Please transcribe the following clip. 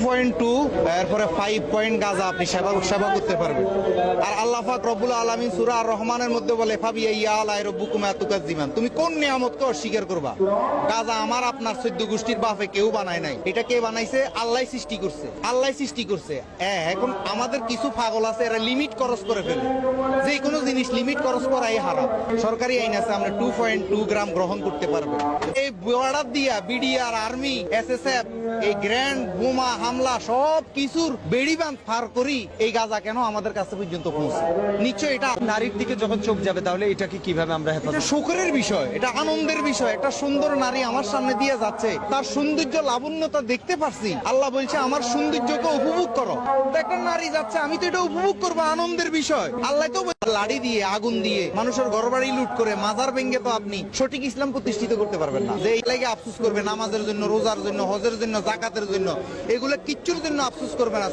2.2 এরপরে 5 পয়েন্ট গাঁজা আপনি সেবা করতে পারবেন। আর আল্লাহ পাক রব্বুল আলামিন সূরা আর রহমানের মধ্যে বলে ফাবিআইয়া আলাই রাব্বিকুমা তুকাজ্জিমান, তুমি কোন নিয়ামতকে অস্বীকার করবা? গাঁজা আমার আপনার 14 গোষ্ঠীর বাপে কেউ বানায় নাই, এটা কে বানাইছে? আল্লাহ সৃষ্টি করছে, আল্লাহ সৃষ্টি করছে। এখন আমাদের কিছু পাগল আছে, এরা লিমিট খরচ করে ফেলে, যে কোনো জিনিস লিমিট খরচ করাই হারাম। সরকারি আইন আছে আমরা 2.2 গ্রাম গ্রহণ করতে পারবো। এই বর্ডার দিয়া বিডিআর, আর্মি, এসএসএফ, এই গ্র্যান্ড বোমা হামলা সব কিছুর বেড়িবাঁধ পার করি এই গাঁজা কেন আমাদের কাছে পর্যন্ত পৌঁছে? নিশ্চয় এটা নারীর দিকে যখন চোখ যাবে তাহলে এটাকে কিভাবে আমরা এটা হেফাজত? সুখের বিষয়, এটা আনন্দের বিষয়। একটা সুন্দর নারী আমার সামনে দিয়ে যাচ্ছে, তার সৌন্দর্য লাবণ্যতা দেখতে পারছি, আল্লাহ বলছে আমার সৌন্দর্যকে উপভোগ করো। তো একটা নারী যাচ্ছে, আমি তো এটা উপভোগ করবো, আনন্দের বিষয়। আল্লাহ তো লাড়ি দিয়ে, আগুন দিয়ে মানুষের ঘরবাড়ি লুট করে, মাজার ভেঙে তো আপনি সঠিক ইসলাম প্রতিষ্ঠিত করতে পারবেন না। যে এই লাগে আফসোস করবে নামাজের জন্য, রোজার জন্য, হজের জন্য, জাকাতের জন্য, এগুলো কিচ্ছুর জন্য আফসোস করবে না।